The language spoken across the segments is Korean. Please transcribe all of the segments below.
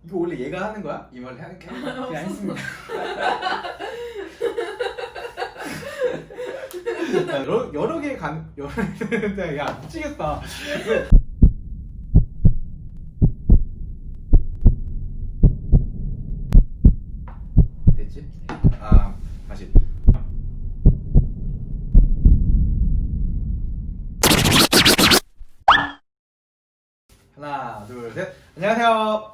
이거 원래 얘가 하는 거야? 이 말 하는 게 그냥 했습니다. 여러 개 여러 개 야 미치겠다. 됐지? 아 다시. 하나 둘 셋. 안녕하세요.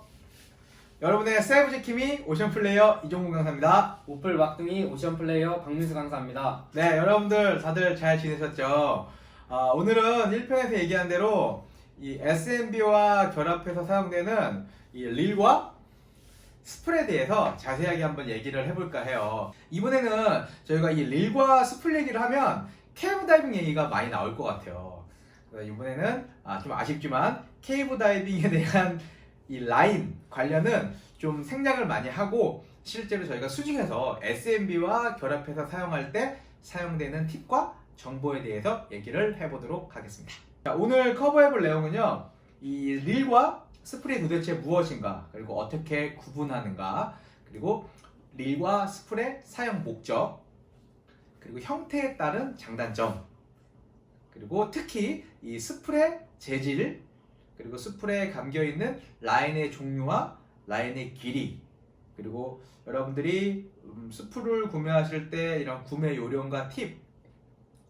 여러분의 세이브지킴이 오션플레이어 이종국 강사입니다. 오플 막둥이 오션 플레이어 박민수 강사입니다. 네, 여러분들 다들 잘 지내셨죠? 오늘은 1편에서 얘기한 대로 이 SMB와 결합해서 사용되는 이 릴과 스플에 대해서 자세하게 한번 얘기를 해볼까 해요. 이번에는 저희가 이 릴과 스플 얘기를 하면 케이브 다이빙 얘기가 많이 나올 것 같아요. 그래서 이번에는 좀 아쉽지만 케이브 다이빙에 대한 이 라인 관련은 좀 생략을 많이 하고 실제로 저희가 수중에서 SMB와 결합해서 사용할 때 사용되는 팁과 정보에 대해서 얘기를 해보도록 하겠습니다. 자, 오늘 커버해볼 내용은요, 이 릴과 스플이 도대체 무엇인가, 그리고 어떻게 구분하는가, 그리고 릴과 스플의 사용 목적, 그리고 형태에 따른 장단점, 그리고 특히 이 스플의 재질, 그리고 스플에 감겨있는 라인의 종류와 라인의 길이, 그리고 여러분들이 스플을 구매하실 때 이런 구매 요령과 팁,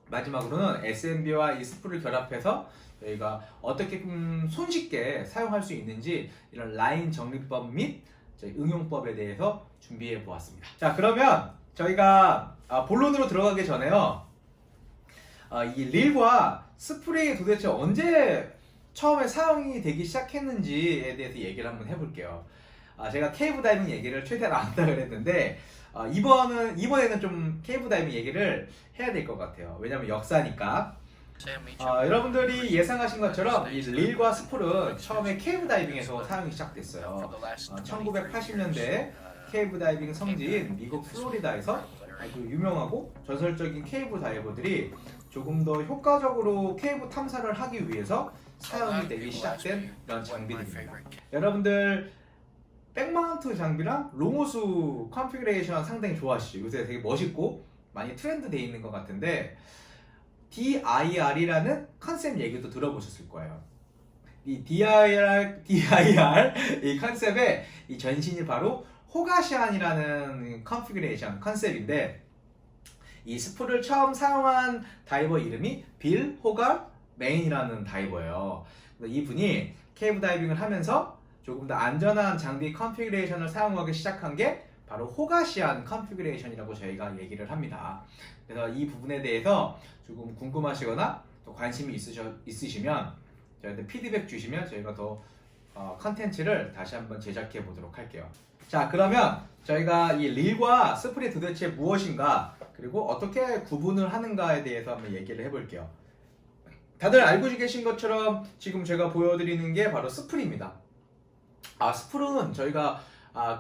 마지막으로는 SMB와 이 스플을 결합해서 저희가 어떻게 손쉽게 사용할 수 있는지 이런 라인 정리법 및 저희 응용법에 대해서 준비해 보았습니다. 자, 그러면 저희가 본론으로 들어가기 전에요, 이 릴과 스플이 도대체 언제 처음에 사용이 되기 시작했는지에 대해서 얘기를 한번 해볼게요. 제가 케이브 다이빙 얘기를 최대한 안 한다 그랬는데 이번에는 좀 케이브 다이빙 얘기를 해야 될 것 같아요. 왜냐면 역사니까. 여러분들이 예상하신 것처럼 이 릴과 스플은 처음에 케이브 다이빙에서 사용이 시작됐어요. 1980년대 케이브 다이빙 성지인 미국 플로리다에서 아주 유명하고 전설적인 케이브 다이버들이 조금 더 효과적으로 케이브 탐사를 하기 위해서 사용이 되기 시작된 이런 장비들입니다. 여러분들 백마운트 장비랑 롱호수 컨피그레이션 상당히 좋아하시죠? 요새 되게 멋있고 많이 트렌드 돼 있는 것 같은데 DIR이라는 컨셉 얘기도 들어보셨을 거예요. 이 DIR 이 컨셉의 이 전신이 바로 호가시안이라는 컨피그레이션 컨셉인데, 이 스플을 처음 사용한 다이버 이름이 빌 호갈 메인이라는 다이버예요. 이분이 케이브 다이빙을 하면서 조금 더 안전한 장비 컨피그레이션을 사용하기 시작한 게 바로 호가시안 컨피그레이션이라고 저희가 얘기를 합니다. 그래서 이 부분에 대해서 조금 궁금하시거나 또 관심이 있으시면 저희한테 피드백 주시면 저희가 더 컨텐츠를 다시 한번 제작해 보도록 할게요. 자, 그러면 저희가 이 릴과 스플이 도대체 무엇인가, 그리고 어떻게 구분을 하는가에 대해서 한번 얘기를 해볼게요. 다들 알고 계신 것처럼 지금 제가 보여드리는 게 바로 스플입니다. 스플은 저희가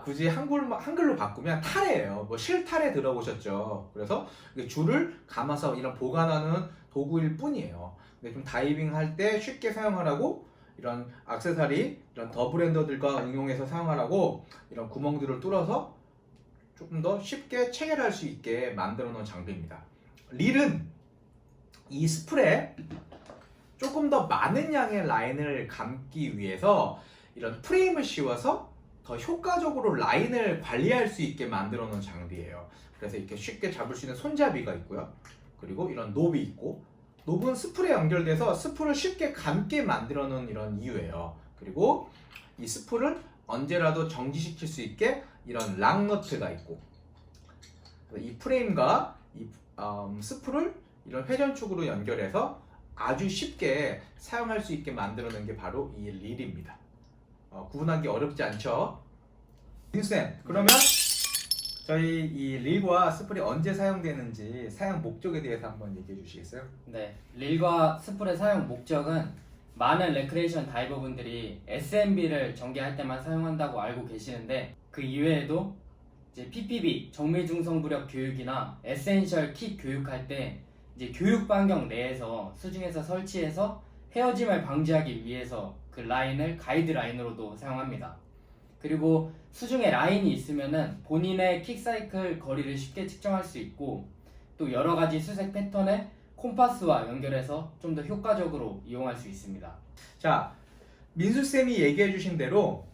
굳이 한글로 바꾸면 타레예요. 뭐 실타래 들어보셨죠? 그래서 줄을 감아서 이런 보관하는 도구일 뿐이에요. 근데 좀 다이빙 할 때 쉽게 사용하라고 이런 액세서리, 이런 더블핸더들과 응용해서 사용하라고 이런 구멍들을 뚫어서 조금 더 쉽게 체결할 수 있게 만들어 놓은 장비입니다. 릴은 이 스플에 조금 더 많은 양의 라인을 감기 위해서 이런 프레임을 씌워서 더 효과적으로 라인을 관리할 수 있게 만들어 놓은 장비예요. 그래서 이렇게 쉽게 잡을 수 있는 손잡이가 있고요. 그리고 이런 노브이 있고, 노브는 스플에 연결돼서 스플을 쉽게 감게 만들어 놓은 이런 이유예요. 그리고 이 스플을 언제라도 정지시킬 수 있게 이런 락너트가 있고, 이 프레임과 이 스플을 이런 회전축으로 연결해서 아주 쉽게 사용할 수 있게 만들어 놓은 게 바로 이 릴입니다. 구분하기 어렵지 않죠? 민수쌤, 그러면 저희 이 릴과 스플이 언제 사용되는지 사용 목적에 대해서 한번 얘기해 주시겠어요? 네, 릴과 스플의 사용 목적은 많은 레크레이션 다이버분들이 SMB를 전개할 때만 사용한다고 알고 계시는데, 그 이외에도 이제 PPB 정밀중성부력 교육이나 에센셜 킷 교육할 때 이제 교육 반경 내에서 수중에서 설치해서 헤어짐을 방지하기 위해서 그 라인을 가이드 라인으로도 사용합니다. 그리고 수중에 라인이 있으면은 본인의 킥사이클 거리를 쉽게 측정할 수 있고 또 여러 가지 수색 패턴에 콤파스와 연결해서 좀 더 효과적으로 이용할 수 있습니다. 자, 민수쌤이 얘기해주신 대로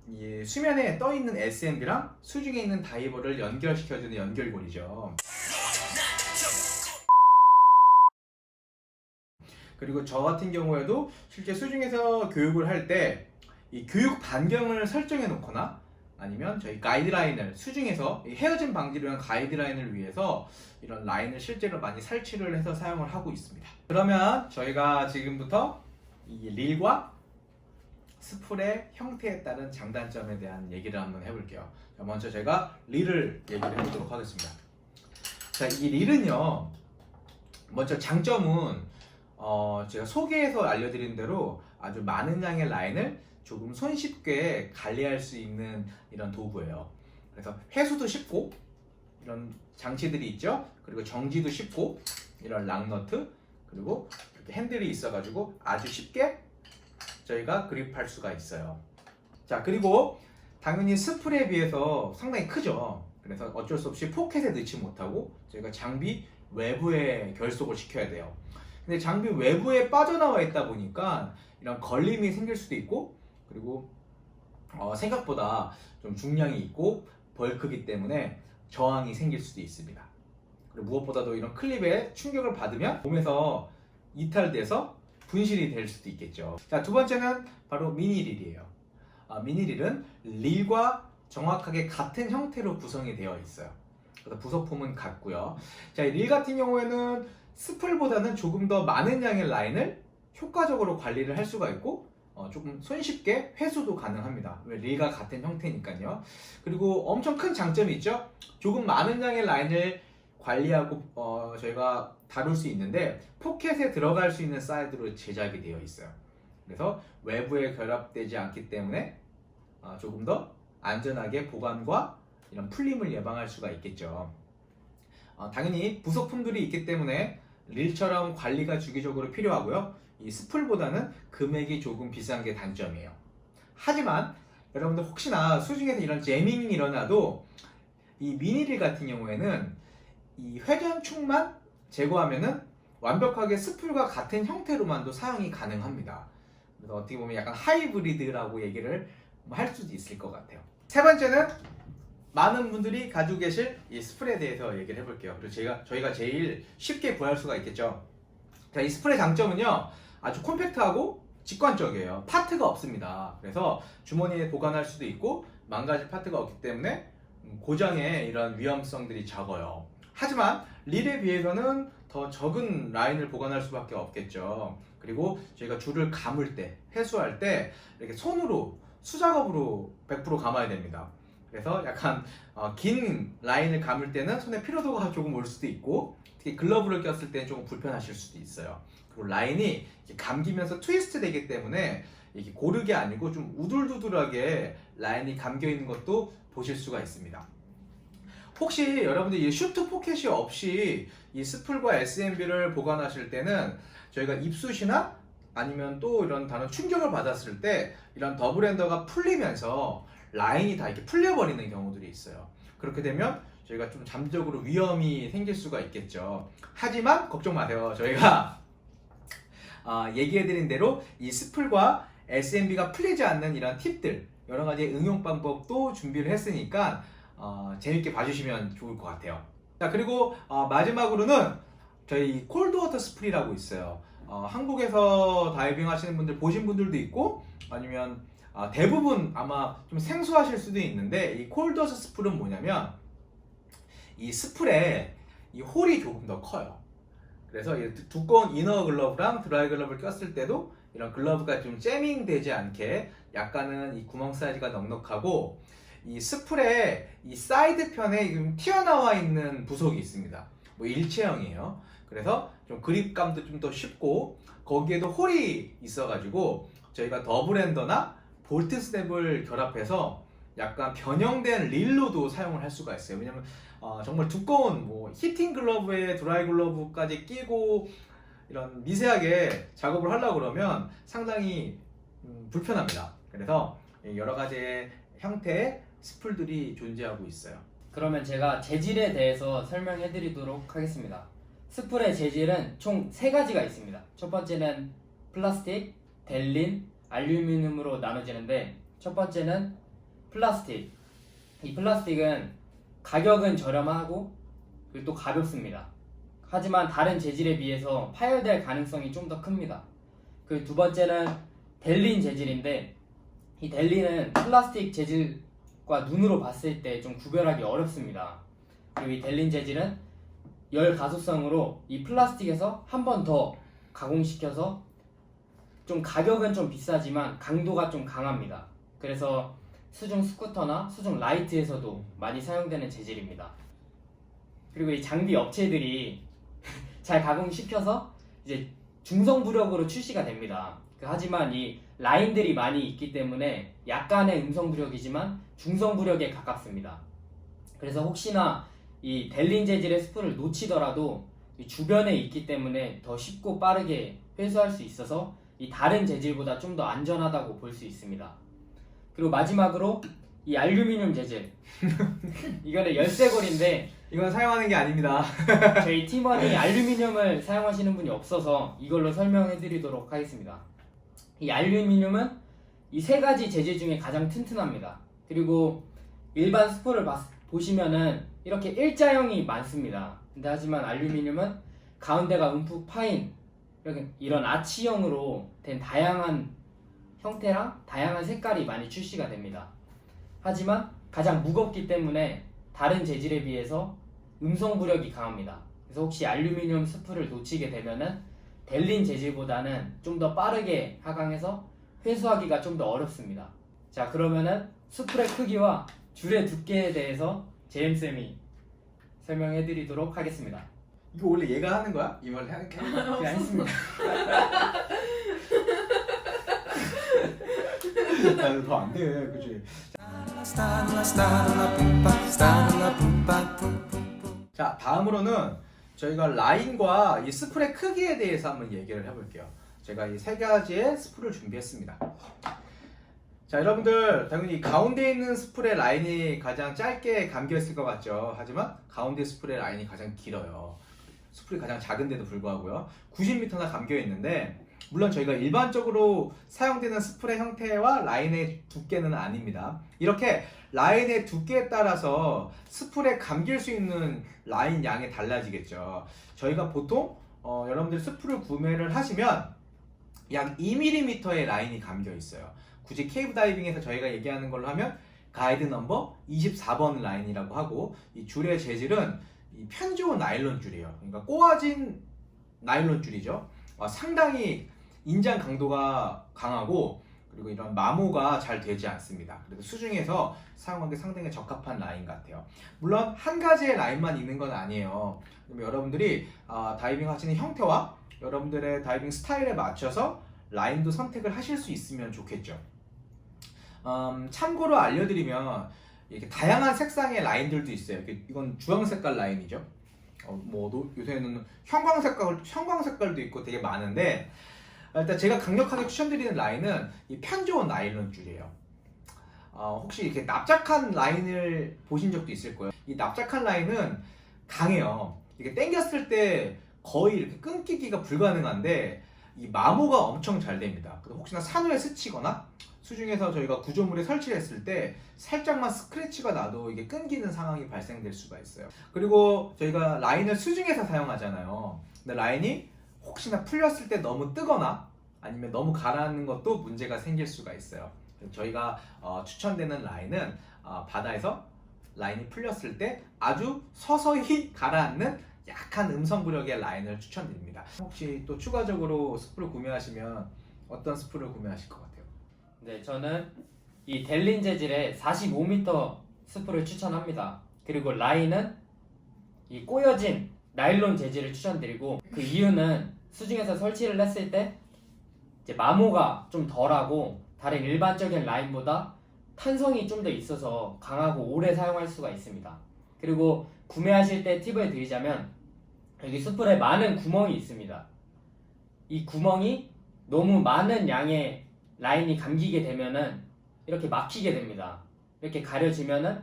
이 수면에 떠 있는 SMB랑 수중에 있는 다이버를 연결시켜주는 연결고리죠. 그리고 저 같은 경우에도 실제 수중에서 교육을 할 때 이 교육 반경을 설정해 놓거나 아니면 저희 가이드라인을 수중에서 헤어짐 방지를 위한 가이드라인을 위해서 이런 라인을 실제로 많이 설치를 해서 사용을 하고 있습니다. 그러면 저희가 지금부터 이 릴과 스풀의 형태에 따른 장단점에 대한 얘기를 한번 해볼게요. 자, 먼저 제가 릴을 얘기를 해보도록 하겠습니다. 자, 이 릴은요, 먼저 장점은 제가 소개에서 알려드린 대로 아주 많은 양의 라인을 조금 손쉽게 관리할 수 있는 이런 도구예요. 그래서 회수도 쉽고 이런 장치들이 있죠. 그리고 정지도 쉽고 이런 락너트 그리고 이렇게 핸들이 있어가지고 아주 쉽게 저희가 그립할 수가 있어요. 자, 그리고 당연히 스풀에 비해서 상당히 크죠. 그래서 어쩔 수 없이 포켓에 넣지 못하고 저희가 장비 외부에 결속을 시켜야 돼요. 근데 장비 외부에 빠져나와 있다 보니까 이런 걸림이 생길 수도 있고 그리고 생각보다 좀 중량이 있고 벌크기 때문에 저항이 생길 수도 있습니다. 그리고 무엇보다도 이런 클립에 충격을 받으면 몸에서 이탈돼서 분실이 될 수도 있겠죠. 자, 두 번째는 바로 미니릴이에요. 미니릴은 릴과 정확하게 같은 형태로 구성이 되어 있어요. 그래서 부속품은 같고요. 자, 이 릴 같은 경우에는 스풀보다는 조금 더 많은 양의 라인을 효과적으로 관리를 할 수가 있고 조금 손쉽게 회수도 가능합니다. 왜 릴과 같은 형태니까요. 그리고 엄청 큰 장점이 있죠. 조금 많은 양의 라인을 관리하고 저희가 다룰 수 있는데 포켓에 들어갈 수 있는 사이즈로 제작이 되어 있어요. 그래서 외부에 결합되지 않기 때문에 조금 더 안전하게 보관과 이런 풀림을 예방할 수가 있겠죠. 당연히 부속품들이 있기 때문에 릴처럼 관리가 주기적으로 필요하고요. 이 스풀보다는 금액이 조금 비싼 게 단점이에요. 하지만 여러분들 혹시나 수중에서 이런 재밍이 일어나도 이 미니릴 같은 경우에는 이 회전축만 제거하면은 완벽하게 스풀과 같은 형태로만도 사용이 가능합니다. 그래서 어떻게 보면 약간 하이브리드라고 얘기를 할 수도 있을 것 같아요. 세 번째는 많은 분들이 가지고 계실 이 스풀에 대해서 얘기를 해볼게요. 그리고 저희가 제일 쉽게 구할 수가 있겠죠. 자, 이 스풀의 장점은요, 아주 콤팩트하고 직관적이에요. 파트가 없습니다. 그래서 주머니에 보관할 수도 있고 망가질 파트가 없기 때문에 고장의 이런 위험성들이 적어요. 하지만 릴에 비해서는 더 적은 라인을 보관할 수밖에 없겠죠. 그리고 저희가 줄을 감을 때, 회수할 때 이렇게 손으로 수작업으로 100% 감아야 됩니다. 그래서 약간 긴 라인을 감을 때는 손에 피로도가 조금 올 수도 있고 특히 글러브를 꼈을 때는 조금 불편하실 수도 있어요. 그리고 라인이 감기면서 트위스트 되기 때문에 이게 고르게 아니고 좀 우둘두둘하게 라인이 감겨 있는 것도 보실 수가 있습니다. 혹시 여러분들 이 슈트 포켓이 없이 이 스풀과 SMB를 보관하실 때는 저희가 입숫이나 아니면 또 이런 다른 충격을 받았을 때 이런 더블 핸더가 풀리면서 라인이 다 이렇게 풀려버리는 경우들이 있어요. 그렇게 되면 저희가 좀 잠재적으로 위험이 생길 수가 있겠죠. 하지만 걱정 마세요. 저희가 얘기해드린 대로 이 스풀과 SMB가 풀리지 않는 이런 팁들 여러 가지 응용 방법도 준비를 했으니까 재밌게 봐주시면 좋을 것 같아요. 자, 그리고 마지막으로는 저희 콜드워터 스프리라고 있어요. 한국에서 다이빙 하시는 분들 보신 분들도 있고 아니면 대부분 아마 좀 생소하실 수도 있는데 이 콜드워터 스풀은 뭐냐면 이 스풀에 이 홀이 조금 더 커요. 그래서 이 두꺼운 이너 글러브랑 드라이 글러브를 꼈을 때도 이런 글러브가 좀 잼밍 되지 않게 약간은 이 구멍 사이즈가 넉넉하고 이 스풀에 이 사이드 편에 지금 튀어나와 있는 부속이 있습니다. 뭐 일체형이에요. 그래서 좀 그립감도 좀 더 쉽고 거기에도 홀이 있어가지고 저희가 더블 핸더나 볼트 스냅을 결합해서 약간 변형된 릴로도 사용을 할 수가 있어요. 왜냐면 정말 두꺼운 뭐 히팅 글러브에 드라이 글러브까지 끼고 이런 미세하게 작업을 하려고 그러면 상당히 불편합니다. 그래서 여러 가지의 형태의 스풀들이 존재하고 있어요. 그러면 제가 재질에 대해서 설명해 드리도록 하겠습니다. 스풀의 재질은 총 3가지가 있습니다. 첫 번째는 플라스틱, 델린, 알루미늄으로 나눠지는데 첫 번째는 플라스틱. 이 플라스틱은 가격은 저렴하고 그리고 또 가볍습니다. 하지만 다른 재질에 비해서 파열될 가능성이 좀 더 큽니다. 그 두 번째는 델린 재질인데 이 델린은 플라스틱 재질과 눈으로 봤을 때 좀 구별하기 어렵습니다. 그리고 이 델린 재질은 열 가소성으로 이 플라스틱에서 한 번 더 가공시켜서 좀 가격은 좀 비싸지만 강도가 좀 강합니다. 그래서 수중 스쿠터나 수중 라이트에서도 많이 사용되는 재질입니다. 그리고 이 장비 업체들이 잘 가공시켜서 이제 중성부력으로 출시가 됩니다. 하지만 이 라인들이 많이 있기 때문에 약간의 음성부력이지만 중성부력에 가깝습니다. 그래서 혹시나 이 델린 재질의 스풀을 놓치더라도 이 주변에 있기 때문에 더 쉽고 빠르게 회수할 수 있어서 이 다른 재질보다 좀 더 안전하다고 볼 수 있습니다. 그리고 마지막으로 이 알루미늄 재질 이거는 열쇠고리인데 이건 사용하는 게 아닙니다. 저희 팀원이 알루미늄을 사용하시는 분이 없어서 이걸로 설명해 드리도록 하겠습니다. 이 알루미늄은 이 3가지 재질 중에 가장 튼튼합니다. 그리고 일반 스풀을 보시면은 이렇게 일자형이 많습니다. 근데 하지만 알루미늄은 가운데가 움푹 파인 이런 아치형으로 된 다양한 형태랑 다양한 색깔이 많이 출시가 됩니다. 하지만 가장 무겁기 때문에 다른 재질에 비해서 음성부력이 강합니다. 그래서 혹시 알루미늄 스풀을 놓치게 되면은 델린 재질보다는 좀 더 빠르게 하강해서 회수하기가 좀 더 어렵습니다. 자, 그러면은 스풀의 크기와 줄의 두께에 대해서 제임쌤이 설명해 드리도록 하겠습니다. 이거 원래 얘가 하는 거야? 이 말을 하는 게? 네, 알겠습니다. 더 안 돼, 그치? 자, 다음으로는 저희가 라인과 이 스풀의 크기에 대해서 한번 얘기를 해볼게요. 제가 이 3가지의 스풀을 준비했습니다. 자, 여러분들 당연히 가운데 있는 스풀의 라인이 가장 짧게 감겨있을 것 같죠. 하지만 가운데 스풀의 라인이 가장 길어요. 스풀이 가장 작은데도 불구하고요. 90m나 감겨있는데 물론 저희가 일반적으로 사용되는 스풀의 형태와 라인의 두께는 아닙니다. 이렇게 라인의 두께에 따라서 스풀에 감길 수 있는 라인 양이 달라지겠죠. 저희가 보통 여러분들 스풀을 구매를 하시면 약 2mm의 라인이 감겨 있어요. 굳이 케이브 다이빙에서 저희가 얘기하는 걸로 하면 가이드 넘버 24번 라인이라고 하고, 이 줄의 재질은 이 편지온 나일론 줄이에요. 그러니까 꼬아진 나일론 줄이죠. 상당히 인장 강도가 강하고 그리고 이런 마모가 잘 되지 않습니다. 그래서 수중에서 사용하기 상당히 적합한 라인 같아요. 물론 한 가지의 라인만 있는 건 아니에요. 여러분들이 다이빙 하시는 형태와 여러분들의 다이빙 스타일에 맞춰서 라인도 선택을 하실 수 있으면 좋겠죠. 참고로 알려드리면 이렇게 다양한 색상의 라인들도 있어요. 이건 주황 색깔 라인이죠. 요새는 형광 색깔도 있고 되게 많은데, 일단 제가 강력하게 추천드리는 라인은 이 편지온 나일론 줄이에요. 혹시 이렇게 납작한 라인을 보신 적도 있을 거예요. 이 납작한 라인은 강해요. 이렇게 당겼을 때 거의 이렇게 끊기기가 불가능한데 이 마모가 엄청 잘 됩니다. 혹시나 산후에 스치거나 수중에서 저희가 구조물에 설치를 했을 때 살짝만 스크래치가 나도 이게 끊기는 상황이 발생될 수가 있어요. 그리고 저희가 라인을 수중에서 사용하잖아요. 근데 라인이 혹시나 풀렸을 때 너무 뜨거나 아니면 너무 가라앉는 것도 문제가 생길 수가 있어요. 저희가 추천되는 라인은 바다에서 라인이 풀렸을 때 아주 서서히 가라앉는 약한 음성부력의 라인을 추천드립니다. 혹시 또 추가적으로 스풀을 구매하시면 어떤 스풀을 구매하실 것 같아요? 네, 저는 이 델린 재질의 45m 스풀을 추천합니다. 그리고 라인은 이 꼬여진 나일론 재질을 추천드리고, 그 이유는 수중에서 설치를 했을 때 이제 마모가 좀 덜하고 다른 일반적인 라인보다 탄성이 좀 더 있어서 강하고 오래 사용할 수가 있습니다. 그리고 구매하실 때 팁을 드리자면 여기 스풀에 많은 구멍이 있습니다. 이 구멍이 너무 많은 양의 라인이 감기게 되면은 이렇게 막히게 됩니다. 이렇게 가려지면은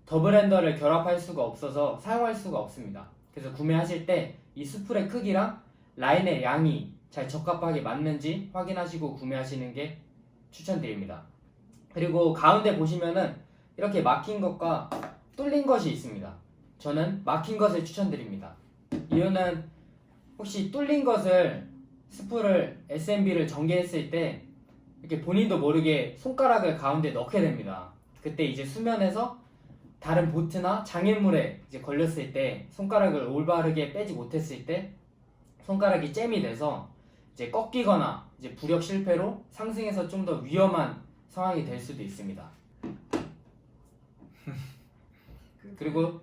더블 핸더를 결합할 수가 없어서 사용할 수가 없습니다. 그래서 구매하실 때 이 스풀의 크기랑 라인의 양이 잘 적합하게 맞는지 확인하시고 구매하시는 게 추천드립니다. 그리고 가운데 보시면은 이렇게 막힌 것과 뚫린 것이 있습니다. 저는 막힌 것을 추천드립니다. 이유는 혹시 뚫린 것을 스풀을 SMB를 전개했을 때 이렇게 본인도 모르게 손가락을 가운데 넣게 됩니다. 그때 이제 수면에서 다른 보트나 장애물에 이제 걸렸을 때 손가락을 올바르게 빼지 못했을 때 손가락이 잼이 돼서 이제 꺾이거나 이제 부력 실패로 상승해서 좀 더 위험한 상황이 될 수도 있습니다. 그리고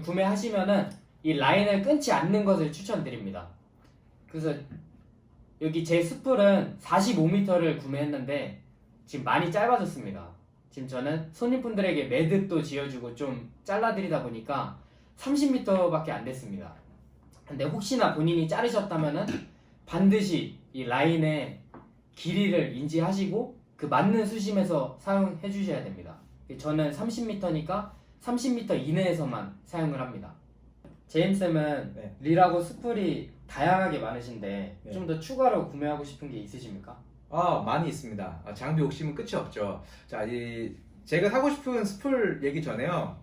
구매하시면은 이 라인을 끊지 않는 것을 추천드립니다. 그래서 여기 제 스풀은 45m를 구매했는데 지금 많이 짧아졌습니다. 지금 저는 손님분들에게 매듭도 지어주고 좀 잘라드리다 보니까 30m밖에 안 됐습니다. 근데 혹시나 본인이 자르셨다면은 반드시 이 라인의 길이를 인지하시고 그 맞는 수심에서 사용해 주셔야 됩니다. 저는 30m니까 30m 이내에서만 사용을 합니다. 제임쌤은 네. 릴하고 스풀이 다양하게 많으신데 네. 좀 더 추가로 구매하고 싶은 게 있으십니까? 많이 있습니다. 장비 욕심은 끝이 없죠. 자, 제가 사고 싶은 스풀 얘기 전에요.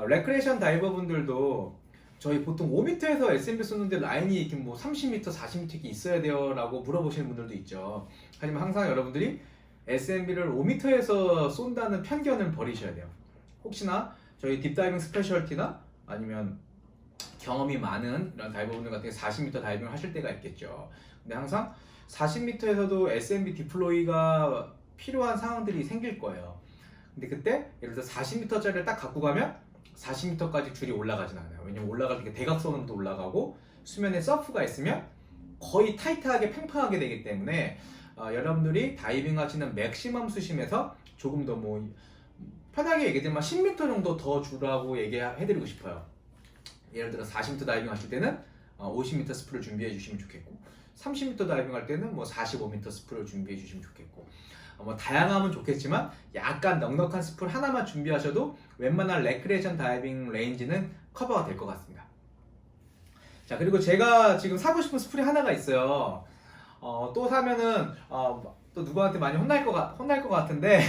레크레이션 다이버 분들도 저희 보통 5m에서 SMB 쏘는데 라인이 이렇게 뭐 30m, 40m 이렇게 있어야 돼요 라고 물어보시는 분들도 있죠. 하지만 항상 여러분들이 SMB를 5m에서 쏜다는 편견을 버리셔야 돼요. 혹시나 저희 딥다이빙 스페셜티나 아니면 경험이 많은 이런 다이버분들 같은 경우 40m 다이빙을 하실 때가 있겠죠. 근데 항상 40m에서도 SMB 디플로이가 필요한 상황들이 생길 거예요. 근데 그때 예를 들어 40m짜리를 딱 갖고 가면 40m까지 줄이 올라가진 않아요. 왜냐면 올라갈 때 대각선으로도 올라가고 수면에 서프가 있으면 거의 타이트하게 팽팽하게 되기 때문에 여러분들이 다이빙 하시는 맥시멈 수심에서 조금 더 뭐 편하게 얘기하지만 10m 정도 더 주라고 얘기해드리고 싶어요. 예를 들어 40m 다이빙 하실 때는 50m 스프를 준비해 주시면 좋겠고 30m 다이빙 할 때는 뭐 45m 스프를 준비해 주시면 좋겠고 뭐 다양하면 좋겠지만 약간 넉넉한 스풀 하나만 준비하셔도 웬만한 레크레이션 다이빙 레인지는 커버가 될 것 같습니다. 자, 그리고 제가 지금 사고 싶은 스풀이 하나가 있어요. 또 사면은 또 누구한테 많이 혼날 것 같은데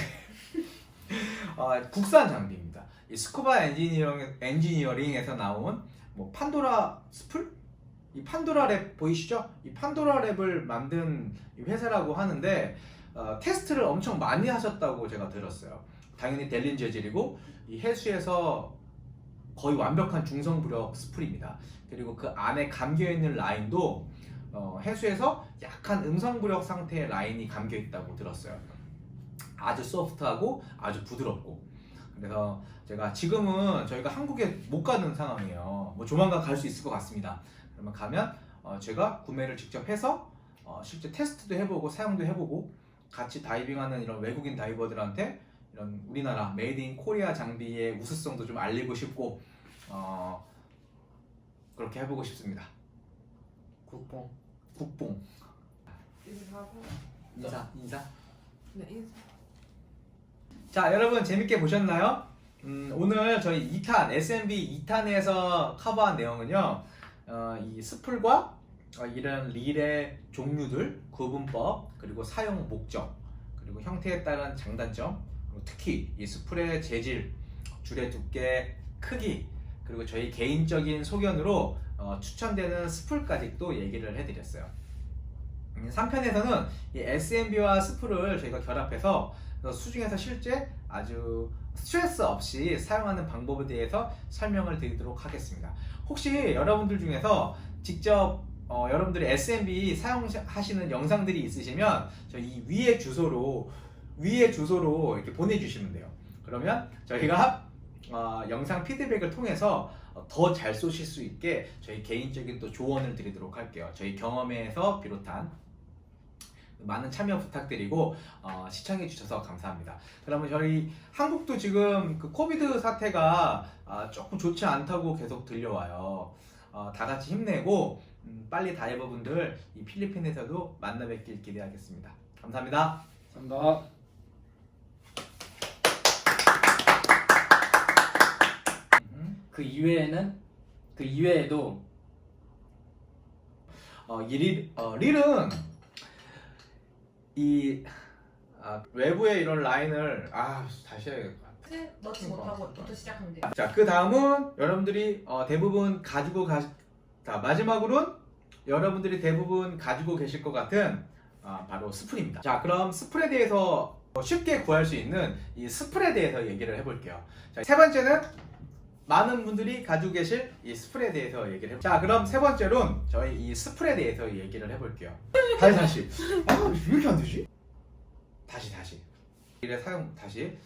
국산 장비입니다. 이 스쿠바 엔지니어링에서 나온 뭐 판도라 스풀? 이 판도라 랩 보이시죠? 이 판도라 랩을 만든 회사라고 하는데 테스트를 엄청 많이 하셨다고 제가 들었어요. 당연히 델린 재질이고 이 해수에서 거의 완벽한 중성부력 스풀입니다. 그리고 그 안에 감겨있는 라인도 해수에서 약한 음성부력 상태의 라인이 감겨있다고 들었어요. 아주 소프트하고 아주 부드럽고 그래서 제가 지금은 저희가 한국에 못 가는 상황이에요. 뭐 조만간 갈 수 있을 것 같습니다. 그러면 가면 제가 구매를 직접 해서 실제 테스트도 해보고 사용도 해보고 같이 다이빙하는 이런 외국인 다이버들한테 이런 우리나라 메이드 인 코리아 장비의 우수성도 좀 알리고 싶고 그렇게 해보고 싶습니다. 국뽕 인사하고. 인사 네, 인사. 자, 여러분 재밌게 보셨나요? 오늘 저희 2탄 SMB 2탄에서 커버한 내용은요 이 스풀과 이런 릴의 종류들, 구분법, 그리고 사용 목적, 그리고 형태에 따른 장단점, 그리고 특히 이 스풀의 재질, 줄의 두께, 크기, 그리고 저희 개인적인 소견으로 추천되는 스풀까지 또 얘기를 해드렸어요. 3편에서는 이 SMB와 스풀을 저희가 결합해서 수중에서 실제 아주 스트레스 없이 사용하는 방법에 대해서 설명을 드리도록 하겠습니다. 혹시 여러분들 중에서 직접 여러분들이 SMB 사용하시는 영상들이 있으시면 저희 위에 주소로 이렇게 보내주시면 돼요. 그러면 저희가 영상 피드백을 통해서 더 잘 쏘실 수 있게 저희 개인적인 또 조언을 드리도록 할게요. 저희 경험에서 비롯한 많은 참여 부탁드리고 시청해 주셔서 감사합니다. 그러면 저희 한국도 지금 그 코비드 사태가 조금 좋지 않다고 계속 들려와요. 다 같이 힘내고 빨리 다이버분들 이 필리핀에서도 만나 뵙길 기대하겠습니다. 감사합니다. 감사합니다. 그 이외에도 릴은 외부의 이런 라인을 다시 해야겠다. 넣지 못하고 부터 시작하면 돼요. 자, 그 다음은 여러분들이 대부분 자, 마지막으로는 여러분들이 대부분 가지고 계실 것 같은 바로 스프레드입니다. 자, 그럼 스프레드에 대해서 쉽게 구할 수 있는 이 스프레드에 대해서 얘기를 해볼게요. 자, 세 번째는 많은 분들이 가지고 계실 이 스프레드에 대해서 얘기를 해볼게요. 자, 그럼 세 번째로는 저희 이 스프레드에 대해서 얘기를 해볼게요. 다시. 왜 이렇게 안 되지? 다시. 이래 사용 다시.